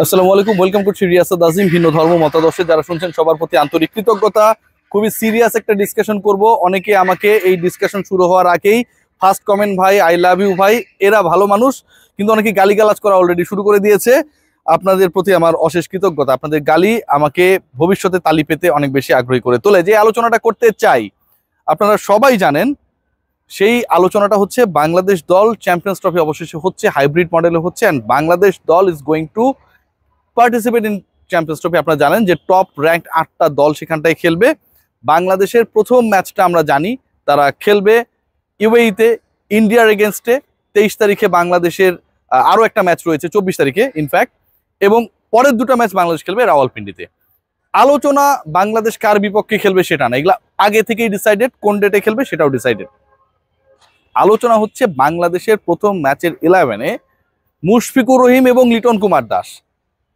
আসসালামু আলাইকুম, ওয়েলকাম করছি রিয়াসাত আজিম। ভিন্ন ধর্ম মতাদর্শে যারা শুনছেন সবার প্রতি আন্তরিক কৃতজ্ঞতা। খুবই সিরিয়াস একটা ডিসকাশন করব। অনেকে আমাকে এই ডিসকাশন শুরু হওয়ার আগেই ফার্স্ট কমেন্ট ভাই, আই লাভ ইউ ভাই, এরা ভালো মানুষ, কিন্তু অনেকে গালিগালাজ করা অলরেডি শুরু করে দিয়েছে। আপনাদের প্রতি আমার অশেষ কৃতজ্ঞতা। আপনাদের গালি আমাকে ভবিষ্যতে তালি পেতে অনেক বেশি আগ্রহী করে তোলে। যে আলোচনাটা করতে চাই আপনারা সবাই জানেন, সেই আলোচনাটা হচ্ছে বাংলাদেশ দল চ্যাম্পিয়ন্স ট্রফি অবশেষে হচ্ছে, হাইব্রিড মডেলে হচ্ছে, অ্যান্ড বাংলাদেশ দল is going to participate in champions trophy. আপনারা জানেন যে টপ র্যাঙ্কড 8টা দল সেখানটায় খেলবে। বাংলাদেশের প্রথম ম্যাচটা আমরা জানি তারা খেলবে ইউএইতে ইন্ডিয়ার এগেনস্টে 23 তারিখে। বাংলাদেশের আরও একটা ম্যাচ রয়েছে 24 তারিখে ইনফ্যাক্ট, এবং পরের দুটো ম্যাচ বাংলাদেশ খেলবে রাওয়ালপিন্ডিতে। আলোচনা বাংলাদেশ কার বিপক্ষে খেলবে সেটা না, এগুলা আগে থেকেই ডিসাইডেড। কোন ডেটে খেলবে সেটাও ডিসাইডেড। আলোচনা হচ্ছে বাংলাদেশের প্রথম ম্যাচের 11-এ মুশফিকুর রহিম এবং লিটন কুমার দাস।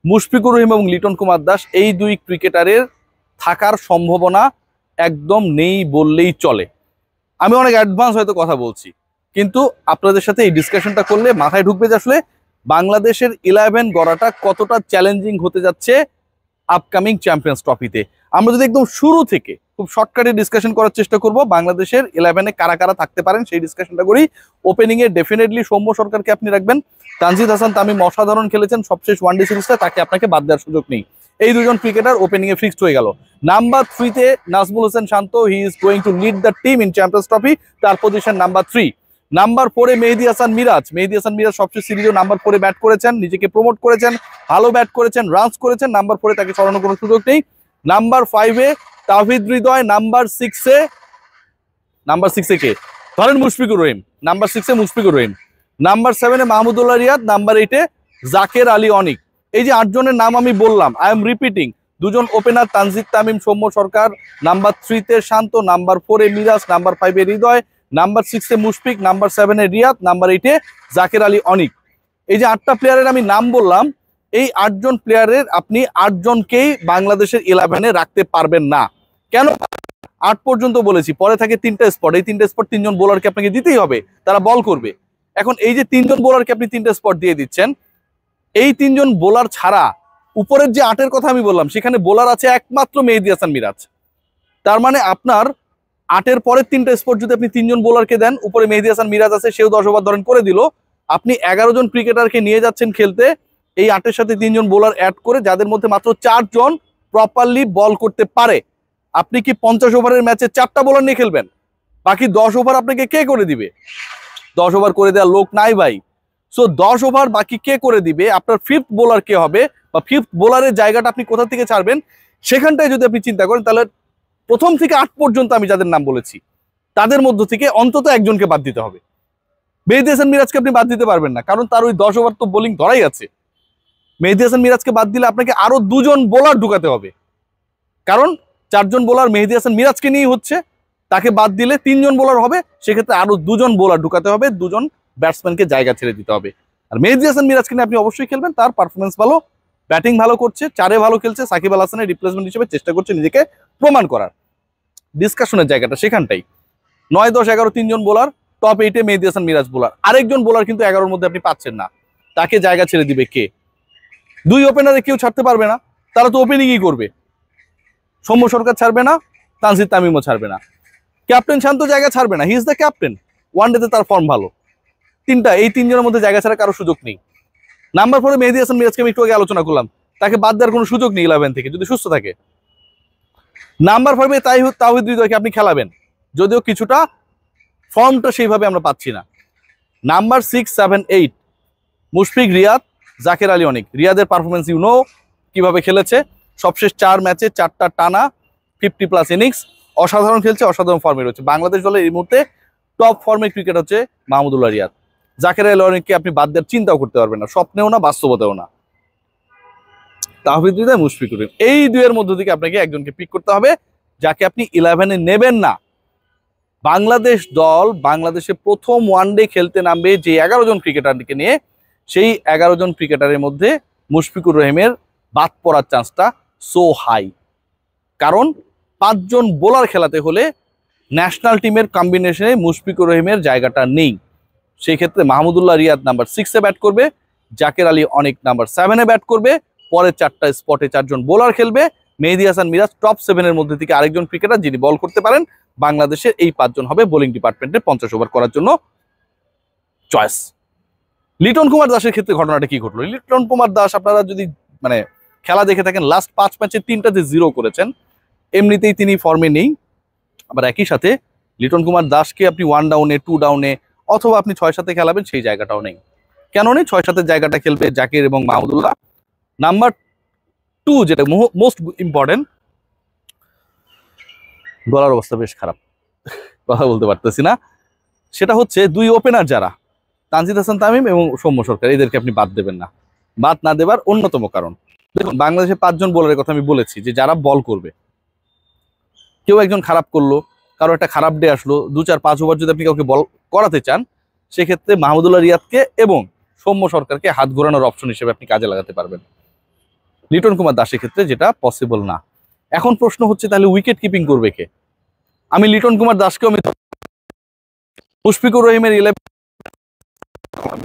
মুশফিকুর রহিম এবং লিটন কুমার দাস এই দুই ক্রিকেটারের থাকার সম্ভাবনা একদম নেই বললেই চলে। আমি অনেক অ্যাডভান্স হয়তো কথা বলছি, কিন্তু আপনাদের সাথে এই ডিসকাশনটা করলে মাথায় ঢুকবে যে আসলে বাংলাদেশের 11 গড়াটা কতটা চ্যালেঞ্জিং হতে যাচ্ছে আপকামিং চ্যাম্পিয়ন্স ট্রফিতে। আমরা যদি একদম শুরু থেকে খুব শর্টকাটে ডিসকাশন করার চেষ্টা করব, বাংলাদেশের 11-এ কারা কারা থাকতে পারেন সেই ডিসকাশনটা করি। ওপেনিংয়ে ডেফিনেটলি সৌম্য সরকারকে আপনি রাখবেন। তানজিদ হাসান তামিম অসাধারণ খেলেছেন সবশেষ ওয়ানডে সিরিজটা, তাকে আপনাকে বাদ দেওয়ার সুযোগ নেই। এই দুজন ক্রিকেটার ওপেনিংয়ে ফিক্সড হয়ে গেল। নাম্বার 3-তে Najmul Hossain Shanto, he is going to lead the team in champions Trophy, তার পজিশন নাম্বার 3। নাম্বার 4-এ মেহেদী হাসান মিরাজ। মেহেদী হাসান মিরাজ সবশেষ সিরিজেও নাম্বার 4-এ ব্যাট করেছেন, নিজেকে প্রমোট করেছেন, ভালো ব্যাট করেছেন, রানস করেছেন। নাম্বার 4-এ তাকে সরানোর কোনো সুযোগ নেই। নাম্বার 5-এ তাওহিদ হৃদয়। নাম্বার 6-এ কে ধরেন? মুশফিকুর রহিম। নাম্বার 6-এ মুশফিকুর রহিম। নাম্বার 7-এ মাহমুদুল্লাহ রিয়াদ। নাম্বার 8-এ জাকের আলী অনিক। এই যে 8 জনের নাম আমি বললাম, আই এম রিপিটিং। দুজন ওপেনার তানজিদ তামিম, সৌম্য সরকার। নাম্বার 3-তে শান্ত। নাম্বার 4-এ মিরাজ। নাম্বার 5-এ হৃদয়। নাম্বার 6-এ মুশফিক। নাম্বার 7-এ রিয়াদ। নাম্বার 8-এ জাকের আলী অনিক। এই যে 8টা প্লেয়ারের আমি নাম বললাম, এই 8 জন প্লেয়ারের আপনি 8 জনকেই বাংলাদেশের 11-এ রাখতে পারবেন না। কেন? 8 পর্যন্ত বলেছি, পরে থাকে 3টা স্পট। এই 3টা স্পট 3 জন বোলারকে আপনাকে দিতেই হবে, তারা বল করবে। এখন এই যে 3 জন বোলারকে আপনি 3টা স্পট দিয়ে দিচ্ছেন, এই 3 জন বোলার ছাড়া উপরের যে 8-এর কথা আমি বললাম সেখানে বোলার আছে একমাত্র মেহেদী হাসান মিরাজ। তার মানে আপনার 8-এর পরের 3টা স্পট যদি আপনি 3 জন বোলারকে দেন, উপরে মেহেদী হাসান মিরাজ আছে, সেও 10 ওভার ধরেন করে দিল। আপনি 11 জন ক্রিকেটারকে নিয়ে যাচ্ছেন খেলতে, এই 8-এর সাথে 3 জন বোলার অ্যাড করে, যাদের মধ্যে মাত্র 4 জন প্রপারলি বল করতে পারে। আপনি কি 50 ওভারের ম্যাচে 4টা বোলার নিয়ে খেলবেন? বাকি 10 ওভার আপনাকে কে করে দিবে? 10 ওভার করে দেওয়ার লোক নাই ভাই। সো 10 ওভার বাকি কে করে দিবে? আপনার 5th বোলার কে হবে, বা 5th বোলারের জায়গাটা আপনি কোথা থেকে ছাড়বেন, সেখানটায় যদি আপনি চিন্তা করেন, তাহলে প্রথম থেকে 8 পর্যন্ত আমি যাদের নাম বলেছি তাদের মধ্য থেকে অন্তত একজনকে বাদ দিতে হবে। মেহেদী হাসান মিরাজকে আপনি বাদ দিতে পারবেন না, কারণ তার ওই 10 ওভার তো বোলিং ধরাই আছে। মেহেদী হাসান মিরাজকে বাদ দিলে আপনাকে আরো 2 জন বোলার ঢুকাতে হবে, কারণ 4 জন বোলার মেহেদী হাসান মিরাজকে নিয়েই হচ্ছে। তাকে বাদ দিলে 3 জন বোলার হবে, সেক্ষেত্রে আরো 2 জন বোলার ঢুকাতে হবে, 2 জন ব্যাটসম্যানকে জায়গা ছেড়ে দিতে হবে। আর মেহেদী হাসান মিরাজকে নিয়ে আপনি অবশ্যই খেলবেন, তার পারফরমেন্স ভালো, ব্যাটিং ভালো করছে, 4-এ ভালো খেলছে, সাকিব আল হাসানের রিপ্লেসমেন্ট হিসেবে চেষ্টা করছে নিজেকে প্রমাণ করার। ডিসকাশনের জায়গাটা সেখানটাই। 9, 10, 11 3 জন বোলার, টপ 8-এ মেহেদী হাসান মিরাজ বোলার। আরেকজন বোলার কিন্তু 11-এর মধ্যে আপনি পাচ্ছেন না, তাকে জায়গা ছেড়ে দিবে কে? 2 ওপেনারে কেউ ছাড়তে পারবে না, তারা তো ওপেনিংই করবে। সৌম্য সরকার ছাড়বে না, তানজিদ তামিমও ছাড়বে না, ক্যাপ্টেন শান্ত জায়গা ছাড়বে না, হি ইজ দ্য ক্যাপ্টেন। ওয়ানডেতে তার ফর্ম ভালো। এই 3 জনের মধ্যে জায়গা ছাড়া কারো সুযোগ নেই। নাম্বার 4-এ মেহেদী হাসান মিরাজকে আমি একটু আগে আলোচনা করলাম, তাকে বাদ দেওয়ার কোনো সুযোগ নেই 11 থেকে যদি সুস্থ থাকে। নাম্বার 5-এ তাওহিদ হৃদয়কে আপনি খেলাবেন, যদিও কিছুটা ফর্মটা সেইভাবে আমরা পাচ্ছি না। নাম্বার 6, 7, 8 মুশফিক, রিয়াদ, জাকের আলী অনিক। রিয়াদের পারফরমেন্স কিভাবে খেলেছে, সবশেষ 4 ম্যাচে 4টা টানা 50+ ইনিংস, অসাধারণ খেলছে, অসাধারণ ফর্মে রয়েছে। বাংলাদেশ দলের এই মুহূর্তে টপ ফর্মের ক্রিকেট হচ্ছে মাহমুদুল্লাহ রিয়াদ। জাকের আলী অনিককে আপনি বাদ দেওয়ার চিন্তাও করতে পারবেন না, স্বপ্নেও না, বাস্তবতেও না। তাওহিদ হৃদয়, মুশফিকুর রহিম, এই 2-এর মধ্য থেকে আপনাকে একজনকে পিক করতে হবে, যাকে আপনি 11-এ নেবেন না। বাংলাদেশ দল বাংলাদেশে প্রথম ওয়ানডে খেলতে নামবে যে 11 জন ক্রিকেটারকে নিয়ে, সেই 11 জন ক্রিকেটারের মধ্যে মুশফিকুর রহিমের বাদ পড়ার চান্সটা সো হাই। কারণ 5 জন বোলার খেলাতে হলে ন্যাশনাল টিমের কম্বিনেশনে মুশফিকুর রহিমের জায়গাটা নেই। সেই ক্ষেত্রে মাহমুদুল্লাহ রিয়াদ নাম্বার 6-এ ব্যাট করবে, জাকের আলী অনেক নাম্বার 7-এ ব্যাট করবে। পরের 4টা স্পটে 4 জন বোলার খেলবে। মেহেদী হাসান মিরাজ টপ 7-এর মধ্যে থেকে আরেকজন ক্রিকেটার যিনি বল করতে পারেন। বাংলাদেশের এই 5 জন হবে বোলিং ডিপার্টমেন্টে 50 ওভার করার জন্য চয়েস। লিটন কুমার দাসের ক্ষেত্রে ঘটনাটা কি ঘটলো? লিটন কুমার দাস আপনারা যদি মানে খেলা দেখে থাকেন, লাস্ট 5 ম্যাচে 3টাতে 0 করেছেন। এমনিতেই তিনি ফর্মে নেই। আবার একই সাথে লিটন কুমার দাসকে আপনি 1 ডাউনে 2 ডাউনে অথবা আপনি 6-7-এ খেলাবেন, সেই জায়গাটাও নেই। কেন নেই? 6-7-এর জায়গাটা খেলবে জাকির এবং মাহমুদুল্লাহ। নাম্বার 2 যেটা মোস্ট ইম্পর্টেন্ট, গলার অবস্থা বেশ খারাপ, কথা বলতে পারতেছি না, সেটা হচ্ছে 2 ওপেনার যারা তানজিদ হাসান তামিম এবং সৌম্য সরকার, এদেরকে আপনি বাদ দেবেন না। বাদ না দেবার অন্যতম কারণ, দেখুন বাংলাদেশে 5 জন বোলারের কথা আমি বলেছি যে যারা বল করবে। কেউ একজন খারাপ করলো, কারো একটা খারাপ ডে আসলো, 2-4-5 ওভার যদি আপনি কাউকে বল করাতে চান, সেক্ষেত্রে মাহমুদুল্লাহ রিয়াদকে এবং সৌম্য সরকারকে হাত ঘোরানোর অপশন হিসেবে আপনি কাজে লাগাতে পারবেন। লিটন কুমার দাসের ক্ষেত্রে যেটা পসিবল না। এখন প্রশ্ন হচ্ছে তাহলে উইকেট কিপিং করবে কে? আমি লিটন কুমার দাসকেও আমি মুশফিকুর রহিমের 11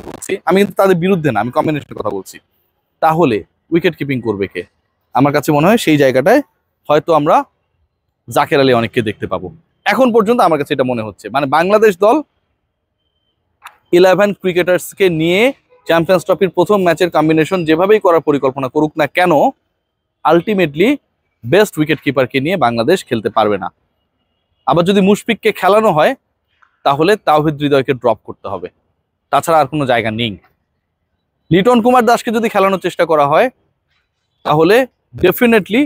বলছি, আমি কিন্তু তাদের বিরুদ্ধে না, আমি কম্বিনেশনের কথা বলছি। তাহলে উইকেট কিপিং করবে কে? আমার কাছে মনে হয় সেই জায়গাটায় হয়তো আমরা জাকের আলী অনেককে দেখতে পাবো। এখন পর্যন্ত আমার কাছে এটা মনে হচ্ছে, মানে বাংলাদেশ দল 11 ক্রিকেটার্সকে নিয়ে চ্যাম্পিয়ন্স ট্রফির প্রথম ম্যাচের কম্বিনেশন যেভাবেই করার পরিকল্পনা করুক না কেন, আলটিমেটলি বেস্ট উইকেট কিপারকে নিয়ে বাংলাদেশ খেলতে পারবে না। আবার যদি মুশফিককে খেলানো হয় তাহলে তাওহিদ হৃদয়কে ড্রপ করতে হবে, তাছাড়া আর কোনো জায়গা নেই। লিটন কুমার দাসকে যদি খেলানোর চেষ্টা করা হয় তাহলে ডেফিনেটলি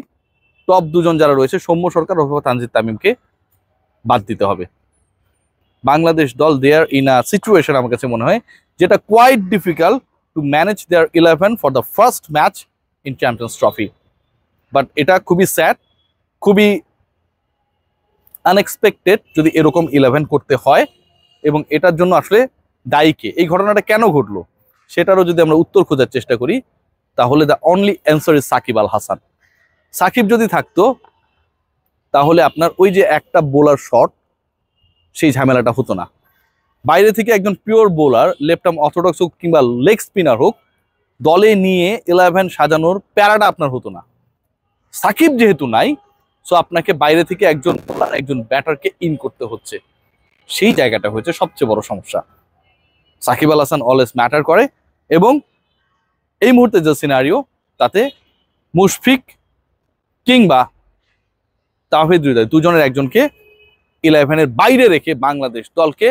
টপ 2 জন যারা রয়েছে সৌম্য সরকার অথবা তানজিদ তামিমকে বাদ দিতে হবে। বাংলাদেশ দল দেয়ার ইন আ সিচুয়েশন আমার কাছে মনে হয় যেটা quite difficult to manage their 11 for the first match in champions trophy. But এটা খুবই স্যাড, খুবই আনএক্সপেক্টেড যদি এরকম 11 করতে হয়, এবং এটার জন্য আসলে দায়ী কে, এই ঘটনাটা কেন ঘটলো সেটারও যদি আমরা উত্তর খোঁজার চেষ্টা করি তাহলে the only answer is Shakib Al Hasan. Shakib যদি থাকতো তাহলে আপনার ওই যে একটা বোলার শট, সেই ঝামেলাটা হতো না। বাইরে থেকে একজন pure bowler, left arm orthodox হোক কিংবা লেগ স্পিনার হোক, দলে নিয়ে 11 সাজানোর প্যারাটা আপনার হতো না। সাকিব যেহেতু নাই, সো আপনাকে বাইরে থেকে একজন বোলার একজন ব্যাটারকে ইন করতে হচ্ছে, সেই জায়গাটা হচ্ছে সবচেয়ে বড় সমস্যা। সাকিব আল হাসান অলওয়েজ ম্যাটার করে, এবং এই মুহূর্তে যে সিনারিও তাতে মুশফিক কিংবা তাওহিদ হৃদয় 2 জনের একজনকে 11-এর বাইরে রেখে বাংলাদেশ দলকে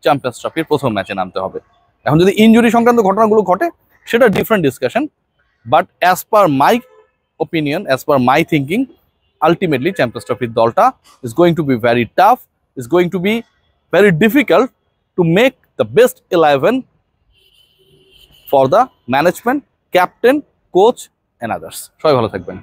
চ্যাম্পিয়ন্স ট্রফির প্রথম ম্যাচে নামতে হবে। এখন যদি ইনজুরি সংক্রান্ত ঘটনাগুলো ঘটে সেটা different discussion, but as per my opinion, as per my thinking, ultimately champions ট্রফির দলটা is going two be very tough, is going two be very difficult to make the best 11 for the management, captain, coach and others. সবাই ভালো থাকবেন।